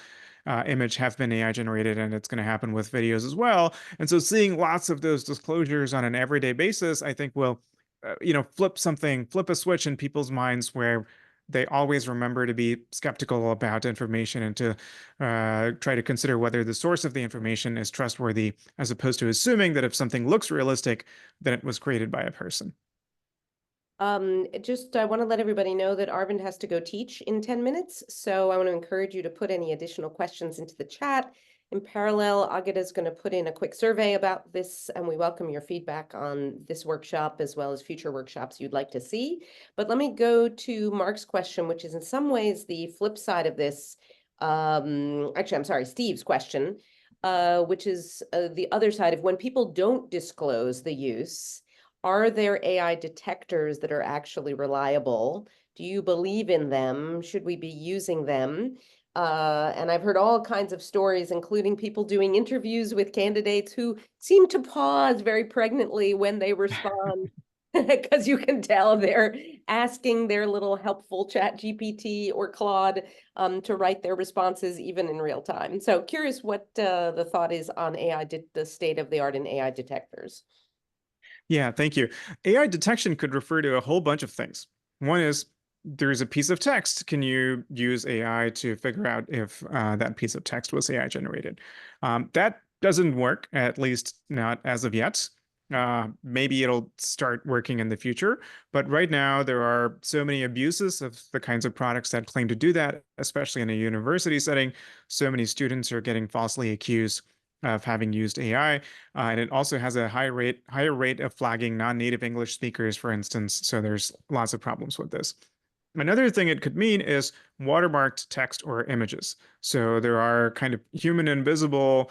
image have been AI generated? And it's going to happen with videos as well. And so seeing lots of those disclosures on an everyday basis, I think will, flip a switch in people's minds where they always remember to be skeptical about information and to try to consider whether the source of the information is trustworthy, as opposed to assuming that if something looks realistic, then it was created by a person. I want to let everybody know that Arvind has to go teach in 10 minutes. So I want to encourage you to put any additional questions into the chat. In parallel, Agata is going to put in a quick survey about this, and we welcome your feedback on this workshop as well as future workshops you'd like to see. But let me go to Mark's question, which is in some ways the flip side of this. Actually, I'm sorry, Steve's question, which is the other side of when people don't disclose the use. Are there AI detectors that are actually reliable? Do you believe in them? Should we be using them? And I've heard all kinds of stories, including people doing interviews with candidates who seem to pause very pregnantly when they respond, because you can tell they're asking their little helpful chat GPT or Claude to write their responses even in real time. So curious what the thought is on AI, the state of the art in AI detectors. Yeah, thank you. AI detection could refer to a whole bunch of things. One is there's a piece of text. Can you use AI to figure out if that piece of text was AI generated? That doesn't work, at least not as of yet. Maybe it'll start working in the future, but right now there are so many abuses of the kinds of products that claim to do that, especially in a university setting. So many students are getting falsely accused of having used AI. And it also has a higher rate of flagging non-native English speakers, for instance. So there's lots of problems with this. Another thing it could mean is watermarked text or images. So there are kind of human invisible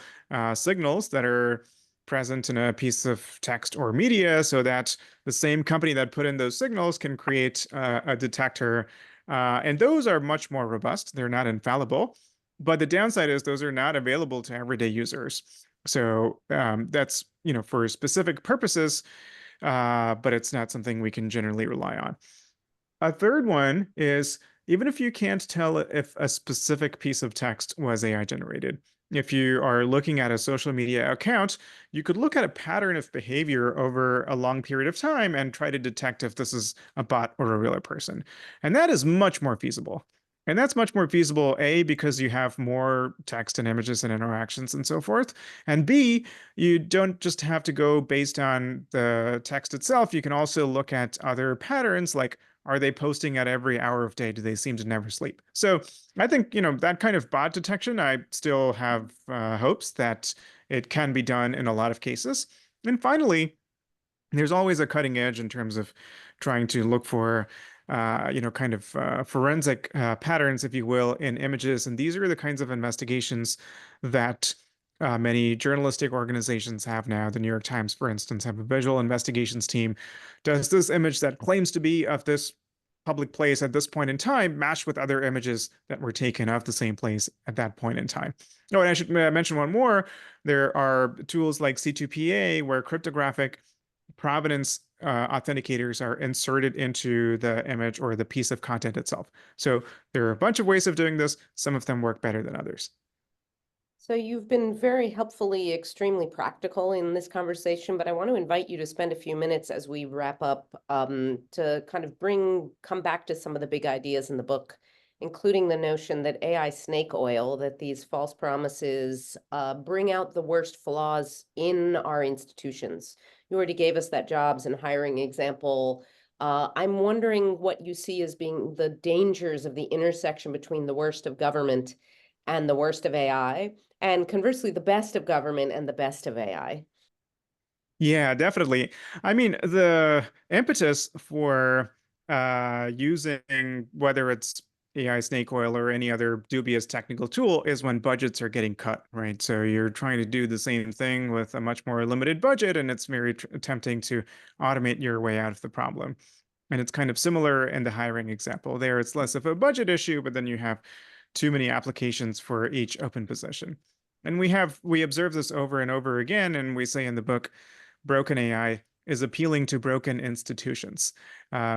signals that are present in a piece of text or media, so that the same company that put in those signals can create a detector. And those are much more robust. They're not infallible. But the downside is those are not available to everyday users. So that's, for specific purposes, but it's not something we can generally rely on. A third one is, even if you can't tell if a specific piece of text was AI generated, if you are looking at a social media account, you could look at a pattern of behavior over a long period of time and try to detect if this is a bot or a real person. And that is much more feasible. And that's much more feasible, A, because you have more text and images and interactions and so forth. And B, you don't just have to go based on the text itself. You can also look at other patterns, like, are they posting at every hour of day? Do they seem to never sleep? So I think, that kind of bot detection, I still have hopes that it can be done in a lot of cases. And finally, there's always a cutting edge in terms of trying to look for kind of forensic patterns, if you will, in images. And these are the kinds of investigations that many journalistic organizations have now. The New York Times, for instance, have a visual investigations team. Does this image that claims to be of this public place at this point in time match with other images that were taken of the same place at that point in time? Oh, and I should mention one more. There are tools like C2PA where cryptographic provenance authenticators are inserted into the image or the piece of content itself. So there are a bunch of ways of doing this. Some of them work better than others. So you've been very helpfully, extremely practical in this conversation, but I want to invite you to spend a few minutes as we wrap up to kind of come back to some of the big ideas in the book, including the notion that AI snake oil, that these false promises bring out the worst flaws in our institutions. You already gave us that jobs and hiring example. I'm wondering what you see as being the dangers of the intersection between the worst of government and the worst of AI, and conversely, the best of government and the best of AI. Yeah, definitely. I mean, the impetus for using whether it's AI snake oil or any other dubious technical tool is when budgets are getting cut, right? So you're trying to do the same thing with a much more limited budget, and it's very tempting to automate your way out of the problem. And it's kind of similar in the hiring example. There, it's less of a budget issue, but then you have too many applications for each open position. And we observe this over and over again, and we say in the book, broken AI is appealing to broken institutions.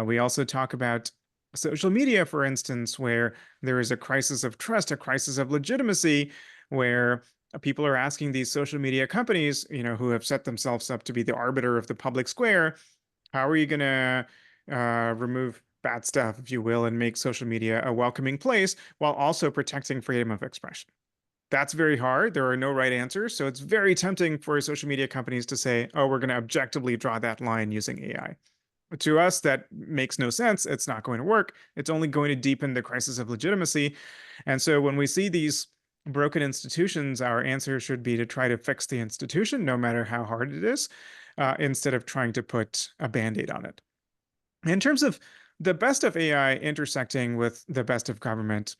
We also talk about social media, for instance, where there is a crisis of trust, a crisis of legitimacy, where people are asking these social media companies, who have set themselves up to be the arbiter of the public square, how are you going to remove bad stuff, if you will, and make social media a welcoming place while also protecting freedom of expression? That's very hard. There are no right answers. So it's very tempting for social media companies to say, oh, we're going to objectively draw that line using AI. But to us, that makes no sense. It's not going to work. It's only going to deepen the crisis of legitimacy. And so when we see these broken institutions, our answer should be to try to fix the institution, no matter how hard it is, instead of trying to put a band-aid on it. In terms of the best of AI intersecting with the best of government,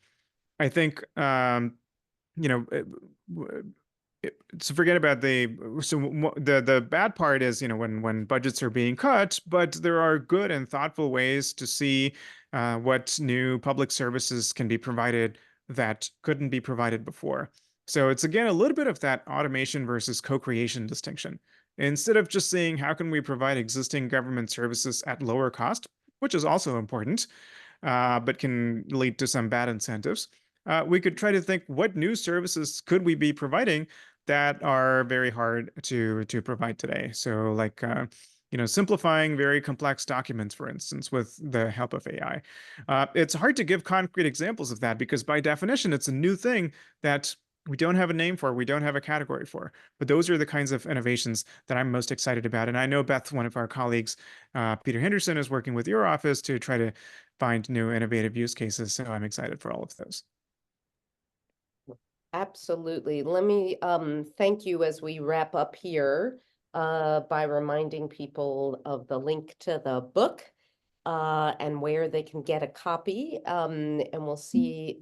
I think you know it- so forget about the bad part is when budgets are being cut, but there are good and thoughtful ways to see what new public services can be provided that couldn't be provided before. So it's again a little bit of that automation versus co-creation distinction. Instead of just saying how can we provide existing government services at lower cost, which is also important, but can lead to some bad incentives. We could try to think what new services could we be providing that are very hard to provide today. So, like simplifying very complex documents, for instance, with the help of AI. It's hard to give concrete examples of that because, by definition, it's a new thing that we don't have a name for, we don't have a category for. But those are the kinds of innovations that I'm most excited about. And I know Beth, one of our colleagues, Peter Henderson, is working with your office to try to find new innovative use cases. So I'm excited for all of those. Absolutely. Let me thank you as we wrap up here by reminding people of the link to the book and where they can get a copy. And we'll see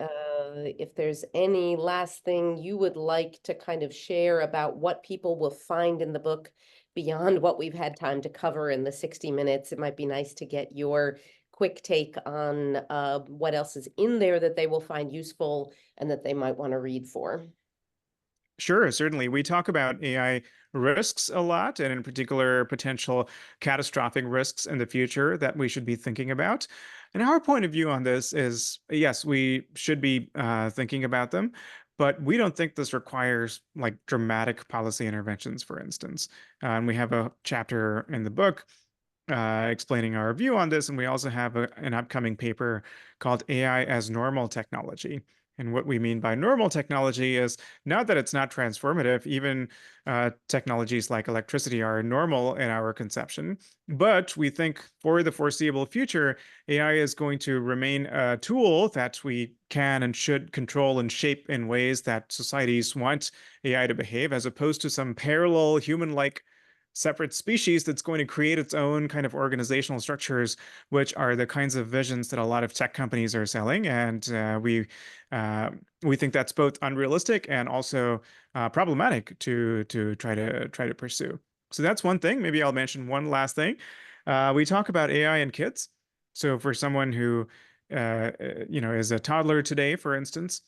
if there's any last thing you would like to kind of share about what people will find in the book beyond what we've had time to cover in the 60 minutes. It might be nice to get your quick take on what else is in there that they will find useful and that they might want to read for. Sure, certainly. We talk about AI risks a lot, and in particular, potential catastrophic risks in the future that we should be thinking about. And our point of view on this is yes, we should be thinking about them, but we don't think this requires like dramatic policy interventions, for instance. And we have a chapter in the book explaining our view on this. And we also have an upcoming paper called AI as Normal Technology. And what we mean by normal technology is not that it's not transformative, even technologies like electricity are normal in our conception, but we think for the foreseeable future, AI is going to remain a tool that we can and should control and shape in ways that societies want AI to behave, as opposed to some parallel human-like separate species that's going to create its own kind of organizational structures, which are the kinds of visions that a lot of tech companies are selling. And we think that's both unrealistic and also problematic to try to pursue. So that's one thing. Maybe I'll mention one last thing. We talk about AI and kids. So for someone who is a toddler today, for instance,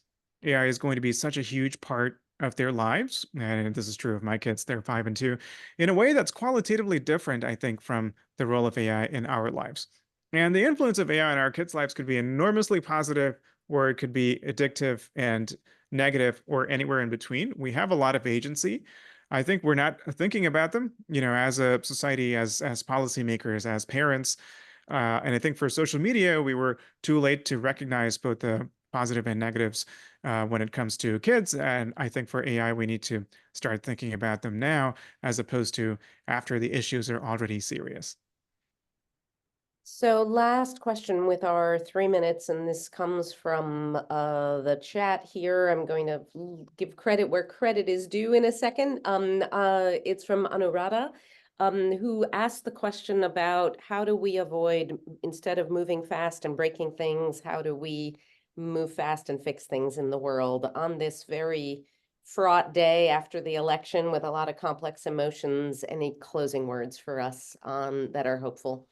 AI is going to be such a huge part of their lives, and this is true of my kids. They're 5 and 2, in a way that's qualitatively different, I think, from the role of AI in our lives. And the influence of AI in our kids' lives could be enormously positive, or it could be addictive and negative, or anywhere in between. We have a lot of agency. I think we're not thinking about them, as a society, as policymakers, as parents. And I think for social media, we were too late to recognize both the positive and negatives when it comes to kids. And I think for AI, we need to start thinking about them now as opposed to after the issues are already serious. So last question with our 3 minutes, and this comes from the chat here. I'm going to give credit where credit is due in a second. It's from Anuradha, who asked the question about how do we avoid, instead of moving fast and breaking things, how do we move fast and fix things in the world on this very fraught day after the election with a lot of complex emotions? Any closing words for us that are hopeful?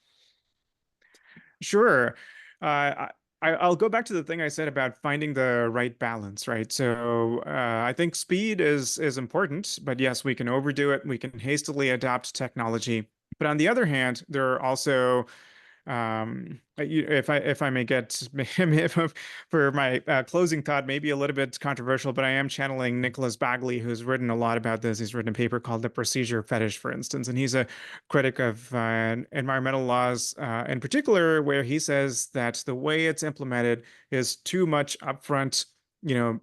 Sure. I'll go back to the thing I said about finding the right balance, right? So I think speed is important, but yes, we can overdo it. We can hastily adopt technology. But on the other hand, there are also if I may get for my closing thought, maybe a little bit controversial, but I am channeling Nicholas Bagley, who's written a lot about this. He's written a paper called The Procedure Fetish, for instance, and he's a critic of environmental laws in particular, where he says that the way it's implemented is too much upfront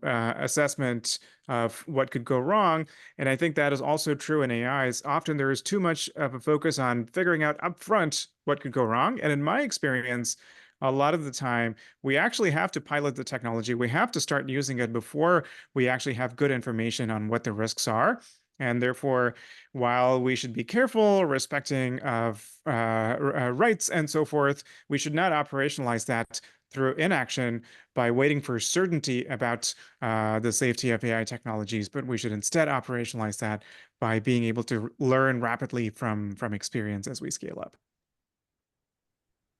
assessment of what could go wrong. And I think that is also true in AIs. Often there is too much of a focus on figuring out upfront what could go wrong. And in my experience, a lot of the time, we actually have to pilot the technology. We have to start using it before we actually have good information on what the risks are. And therefore, while we should be careful, respecting of rights and so forth, we should not operationalize that through inaction by waiting for certainty about the safety of AI technologies, but we should instead operationalize that by being able to learn rapidly from experience as we scale up.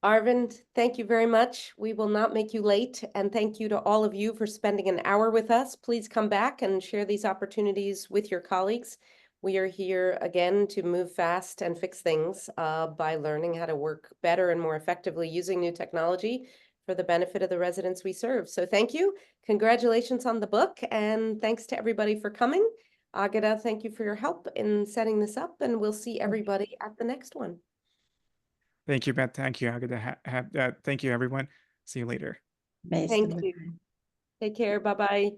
Arvind, thank you very much. We will not make you late. And thank you to all of you for spending an hour with us. Please come back and share these opportunities with your colleagues. We are here again to move fast and fix things by learning how to work better and more effectively using new technology for the benefit of the residents we serve. So thank you. Congratulations on the book. And thanks to everybody for coming. Agata, thank you for your help in setting this up. And we'll see everybody at the next one. Thank you, Beth. Thank you. Thank you, everyone. See you later. Thank you. Take care. Bye-bye.